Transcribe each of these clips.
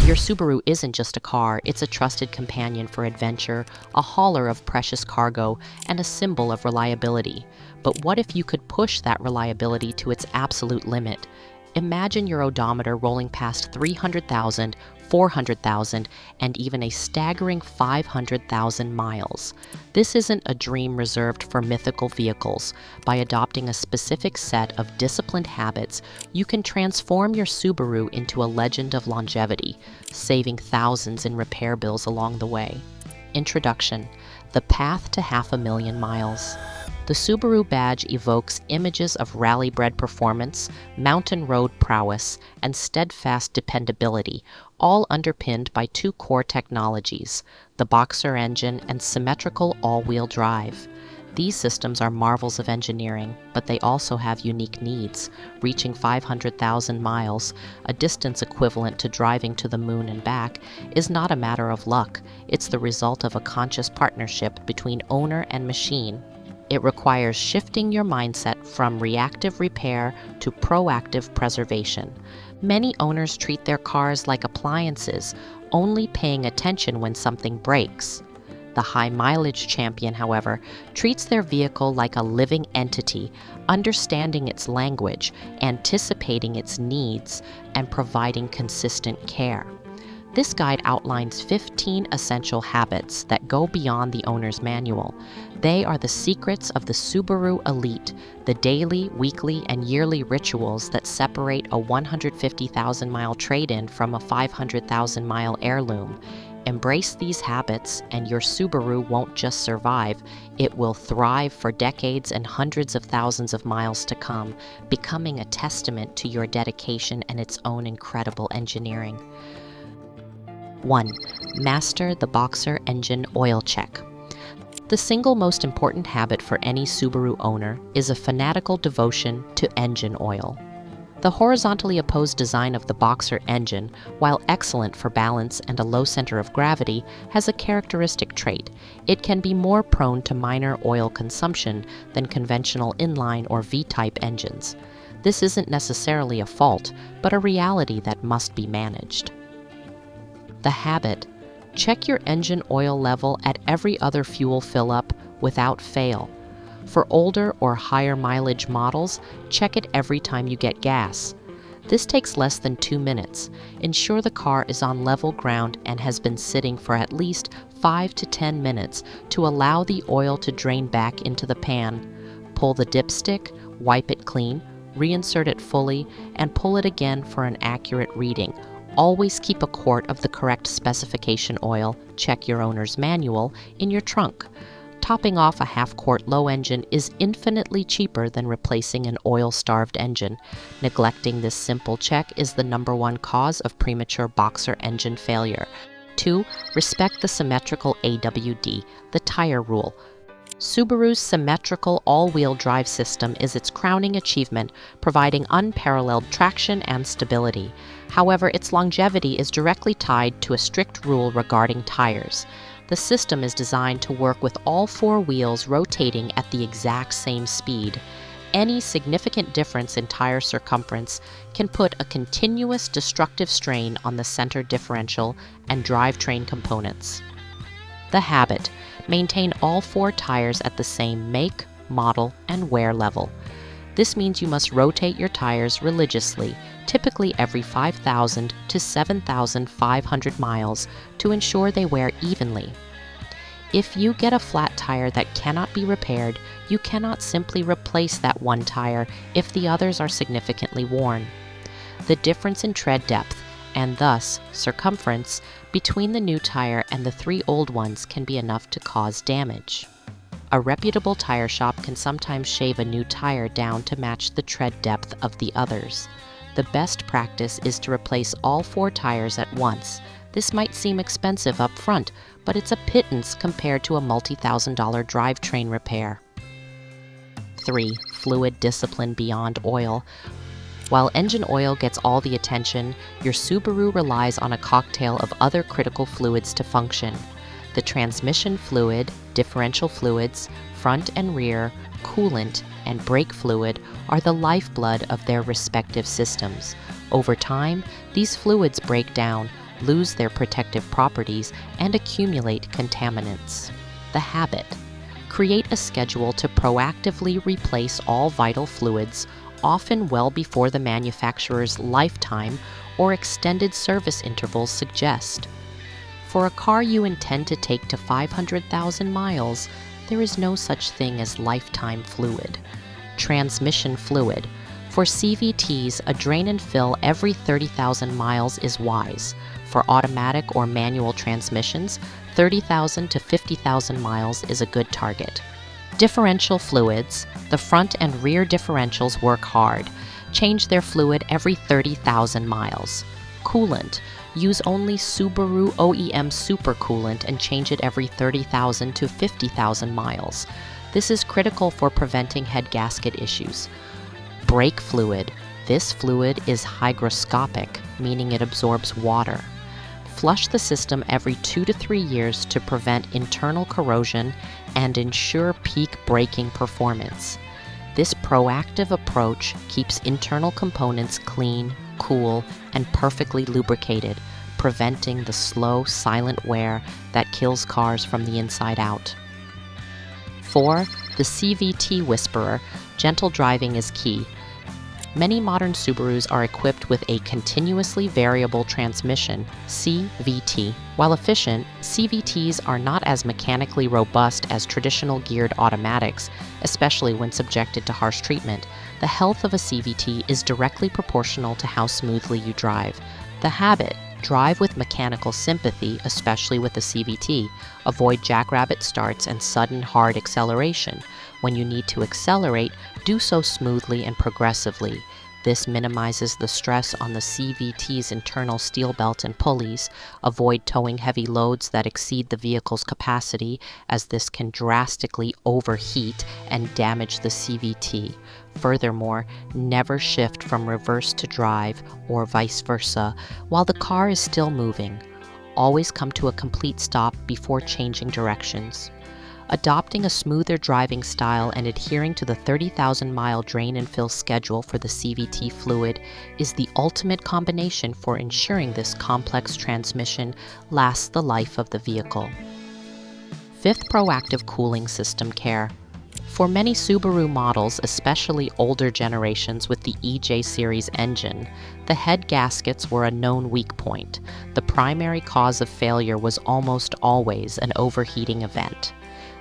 Your Subaru isn't just a car, it's a trusted companion for adventure, a hauler of precious cargo, and a symbol of reliability. But what if you could push that reliability to its absolute limit? Imagine your odometer rolling past 300,000, 400,000, and even a staggering 500,000 miles. This isn't a dream reserved for mythical vehicles. By adopting a specific set of disciplined habits, you can transform your Subaru into a legend of longevity, saving thousands in repair bills along the way. Introduction: the path to 500,000 miles. The Subaru badge evokes images of rally-bred performance, mountain road prowess, and steadfast dependability, all underpinned by two core technologies, the Boxer engine and Symmetrical All-Wheel Drive. These systems are marvels of engineering, but they also have unique needs. Reaching 500,000 miles, a distance equivalent to driving to the moon and back, is not a matter of luck. It's the result of a conscious partnership between owner and machine. It requires shifting your mindset from reactive repair to proactive preservation. Many owners treat their cars like appliances, only paying attention when something breaks. The high-mileage champion, however, treats their vehicle like a living entity, understanding its language, anticipating its needs, and providing consistent care. This guide outlines 15 essential habits that go beyond the owner's manual. They are the secrets of the Subaru elite, the daily, weekly, and yearly rituals that separate a 150,000-mile trade-in from a 500,000-mile heirloom. Embrace these habits, and your Subaru won't just survive, it will thrive for decades and hundreds of thousands of miles to come, becoming a testament to your dedication and its own incredible engineering. 1. Master the Boxer engine oil check. The single most important habit for any Subaru owner is a fanatical devotion to engine oil. The horizontally opposed design of the Boxer engine, while excellent for balance and a low center of gravity, has a characteristic trait. It can be more prone to minor oil consumption than conventional inline or V-type engines. This isn't necessarily a fault, but a reality that must be managed. The habit: check your engine oil level at every other fuel fill-up without fail. For older or higher mileage models, check it every time you get gas. This takes less than 2 minutes. Ensure the car is on level ground and has been sitting for at least 5 to 10 minutes to allow the oil to drain back into the pan. Pull the dipstick, wipe it clean, reinsert it fully, and pull it again for an accurate reading. Always keep a quart of the correct specification oil, check your owner's manual, in your trunk. Topping off a half-quart low engine is infinitely cheaper than replacing an oil-starved engine. Neglecting this simple check is the #1 cause of premature Boxer engine failure. 2. Respect the symmetrical AWD, the tire rule. Subaru's Symmetrical All-Wheel Drive system is its crowning achievement, providing unparalleled traction and stability. However, its longevity is directly tied to a strict rule regarding tires. The system is designed to work with all 4 wheels rotating at the exact same speed. Any significant difference in tire circumference can put a continuous destructive strain on the center differential and drivetrain components. The habit: maintain all 4 tires at the same make, model, and wear level. This means you must rotate your tires religiously, typically every 5,000 to 7,500 miles, to ensure they wear evenly. If you get a flat tire that cannot be repaired, you cannot simply replace that one tire if the others are significantly worn. The difference in tread depth, and thus circumference, between the new tire and the 3 old ones can be enough to cause damage. A reputable tire shop can sometimes shave a new tire down to match the tread depth of the others. The best practice is to replace all 4 tires at once. This might seem expensive up front, but it's a pittance compared to a multi-thousand-dollar drivetrain repair. 3. Fluid discipline beyond oil. While engine oil gets all the attention, your Subaru relies on a cocktail of other critical fluids to function. The transmission fluid, differential fluids, front and rear, coolant, and brake fluid are the lifeblood of their respective systems. Over time, these fluids break down, lose their protective properties, and accumulate contaminants. The habit. Create a schedule to proactively replace all vital fluids, often well before the manufacturer's lifetime or extended service intervals suggest. For a car you intend to take to 500,000 miles, there is no such thing as lifetime fluid. Transmission fluid. For CVTs, a drain and fill every 30,000 miles is wise. For automatic or manual transmissions, 30,000 to 50,000 miles is a good target. Differential fluids. The front and rear differentials work hard. Change their fluid every 30,000 miles. Coolant. Use only Subaru OEM supercoolant and change it every 30,000 to 50,000 miles. This is critical for preventing head gasket issues. Brake fluid. This fluid is hygroscopic, meaning it absorbs water. Flush the system every 2 to 3 years to prevent internal corrosion and ensure peak braking performance. This proactive approach keeps internal components clean, cool, and perfectly lubricated, preventing the slow, silent wear that kills cars from the inside out. 4. The CVT Whisperer. Gentle driving is key. Many modern Subarus are equipped with a continuously variable transmission, CVT. While efficient, CVTs are not as mechanically robust as traditional geared automatics, especially when subjected to harsh treatment. The health of a CVT is directly proportional to how smoothly you drive. The habit. Drive with mechanical sympathy, especially with a CVT. Avoid jackrabbit starts and sudden hard acceleration. When you need to accelerate, do so smoothly and progressively. This minimizes the stress on the CVT's internal steel belt and pulleys. Avoid towing heavy loads that exceed the vehicle's capacity, as this can drastically overheat and damage the CVT. Furthermore, never shift from reverse to drive or vice versa while the car is still moving. Always come to a complete stop before changing directions. Adopting a smoother driving style and adhering to the 30,000-mile drain and fill schedule for the CVT fluid is the ultimate combination for ensuring this complex transmission lasts the life of the vehicle. 5th, proactive cooling system care. For many Subaru models, especially older generations with the EJ series engine, the head gaskets were a known weak point. The primary cause of failure was almost always an overheating event.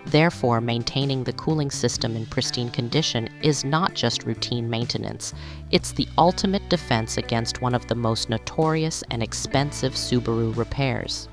Therefore, maintaining the cooling system in pristine condition is not just routine maintenance. It's the ultimate defense against one of the most notorious and expensive Subaru repairs.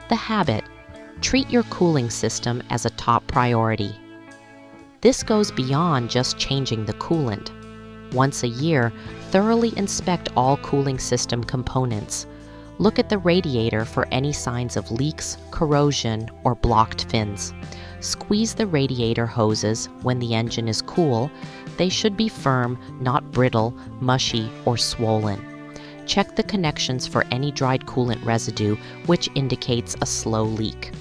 The habit. Treat your cooling system as a top priority. This goes beyond just changing the coolant. Once a year, thoroughly inspect all cooling system components. Look at the radiator for any signs of leaks, corrosion, or blocked fins. Squeeze the radiator hoses when the engine is cool. They should be firm, not brittle, mushy, or swollen. Check the connections for any dried coolant residue, which indicates a slow leak.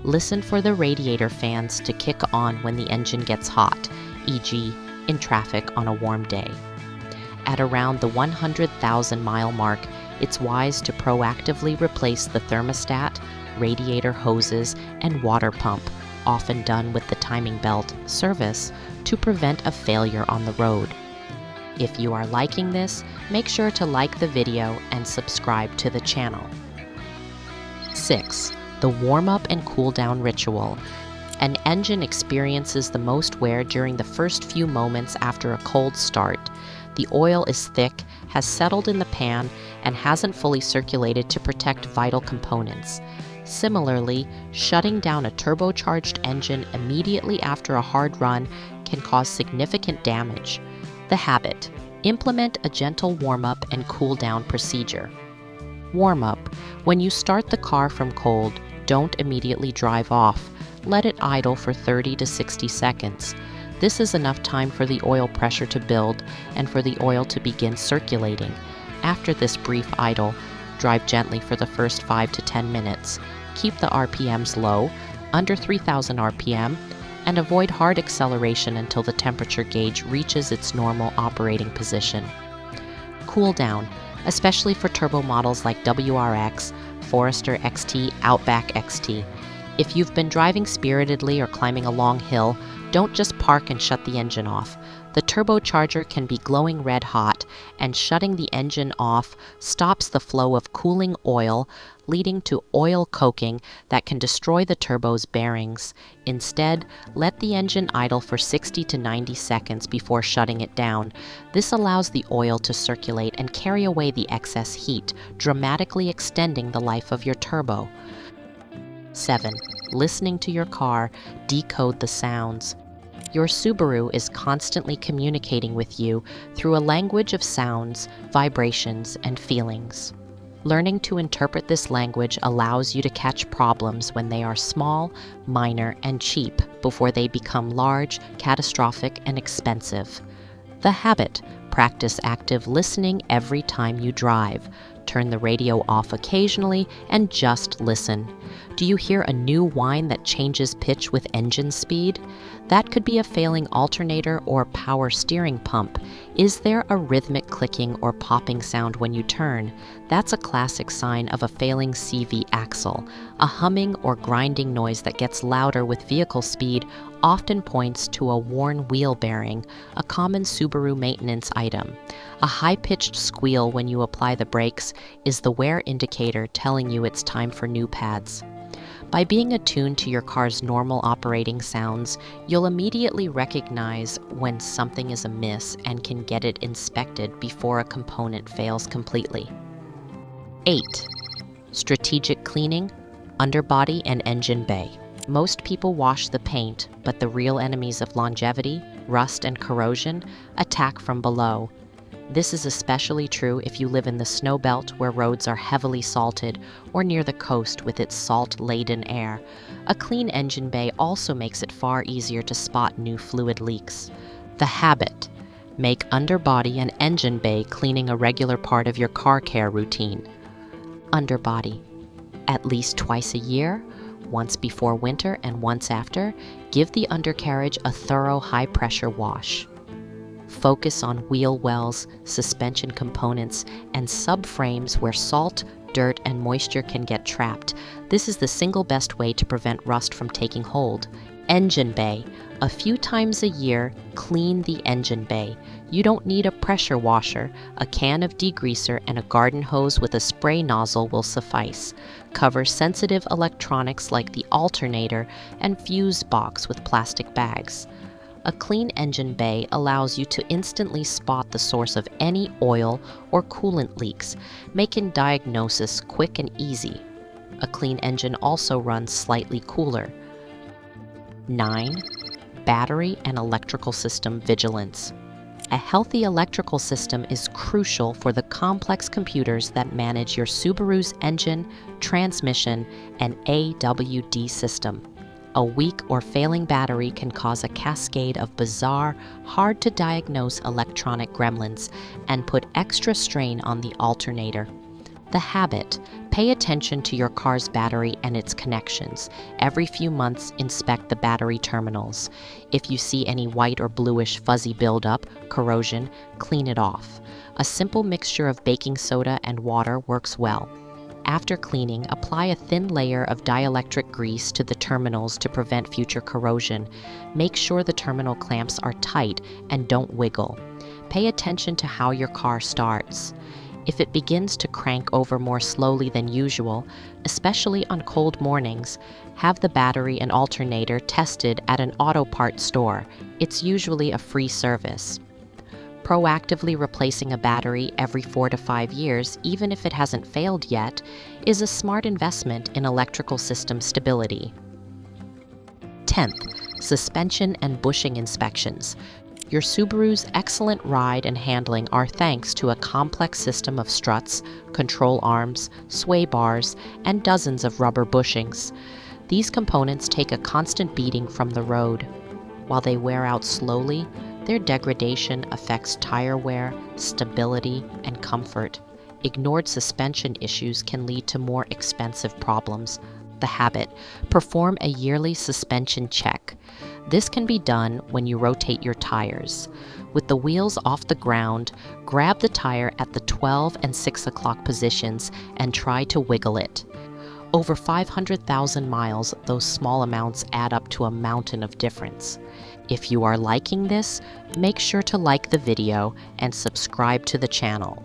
Listen for the radiator fans to kick on when the engine gets hot, e.g., in traffic on a warm day. At around the 100,000-mile mark, it's wise to proactively replace the thermostat, radiator hoses, and water pump, often done with the timing belt service, to prevent a failure on the road. If you are liking this, make sure to like the video and subscribe to the channel. 6. The warm-up and cool-down ritual. An engine experiences the most wear during the first few moments after a cold start. The oil is thick, has settled in the pan, and hasn't fully circulated to protect vital components. Similarly, shutting down a turbocharged engine immediately after a hard run can cause significant damage. The habit. Implement a gentle warm-up and cool-down procedure. Warm-up. When you start the car from cold, don't immediately drive off. Let it idle for 30 to 60 seconds. This is enough time for the oil pressure to build and for the oil to begin circulating. After this brief idle, drive gently for the first 5 to 10 minutes. Keep the RPMs low, under 3,000 RPM, and avoid hard acceleration until the temperature gauge reaches its normal operating position. Cool down. especially for turbo models like WRX, Forester XT, Outback XT. If you've been driving spiritedly or climbing a long hill, don't just park and shut the engine off. The turbocharger can be glowing red hot, and shutting the engine off stops the flow of cooling oil, leading to oil coking that can destroy the turbo's bearings. Instead, let the engine idle for 60 to 90 seconds before shutting it down. This allows the oil to circulate and carry away the excess heat, dramatically extending the life of your turbo. 7. Listening to your car, decode the sounds. Your Subaru is constantly communicating with you through a language of sounds, vibrations, and feelings. Learning to interpret this language allows you to catch problems when they are small, minor, and cheap before they become large, catastrophic, and expensive. The habit: practice active listening every time you drive. Turn the radio off occasionally and just listen. Do you hear a new whine that changes pitch with engine speed? That could be a failing alternator or power steering pump. Is there a rhythmic clicking or popping sound when you turn? That's a classic sign of a failing CV axle. A humming or grinding noise that gets louder with vehicle speed often points to a worn wheel bearing, a common Subaru maintenance item. A high-pitched squeal when you apply the brakes is the wear indicator telling you it's time for new pads. By being attuned to your car's normal operating sounds, you'll immediately recognize when something is amiss and can get it inspected before a component fails completely. 8. Strategic cleaning, underbody and engine bay. Most people wash the paint, but the real enemies of longevity, rust and corrosion, attack from below. This is especially true if you live in the snow belt where roads are heavily salted or near the coast with its salt-laden air. A clean engine bay also makes it far easier to spot new fluid leaks. The habit: make underbody and engine bay cleaning a regular part of your car care routine. Underbody: at least twice a year, once before winter and once after, give the undercarriage a thorough high-pressure wash. Focus on wheel wells, suspension components, and subframes where salt, dirt, and moisture can get trapped. This is the single best way to prevent rust from taking hold. Engine bay: a few times a year, clean the engine bay. You don't need a pressure washer. A can of degreaser and a garden hose with a spray nozzle will suffice. Cover sensitive electronics like the alternator and fuse box with plastic bags. A clean engine bay allows you to instantly spot the source of any oil or coolant leaks, making diagnosis quick and easy. A clean engine also runs slightly cooler. 9. Battery and electrical system vigilance. A healthy electrical system is crucial for the complex computers that manage your Subaru's engine, transmission, and AWD system. A weak or failing battery can cause a cascade of bizarre, hard-to-diagnose electronic gremlins and put extra strain on the alternator. The habit: pay attention to your car's battery and its connections. Every few months, inspect the battery terminals. If you see any white or bluish fuzzy buildup, corrosion, clean it off. A simple mixture of baking soda and water works well. After cleaning, apply a thin layer of dielectric grease to the terminals to prevent future corrosion. Make sure the terminal clamps are tight and don't wiggle. Pay attention to how your car starts. If it begins to crank over more slowly than usual, especially on cold mornings, have the battery and alternator tested at an auto parts store. It's usually a free service. Proactively replacing a battery every 4 to 5 years, even if it hasn't failed yet, is a smart investment in electrical system stability. 10th, suspension and bushing inspections. Your Subaru's excellent ride and handling are thanks to a complex system of struts, control arms, sway bars, and dozens of rubber bushings. These components take a constant beating from the road. While they wear out slowly, their degradation affects tire wear, stability, and comfort. Ignored suspension issues can lead to more expensive problems. The habit: perform a yearly suspension check. This can be done when you rotate your tires. With the wheels off the ground, grab the tire at the 12 and 6 o'clock positions and try to wiggle it. Over 500,000 miles, those small amounts add up to a mountain of difference. If you are liking this, make sure to like the video and subscribe to the channel.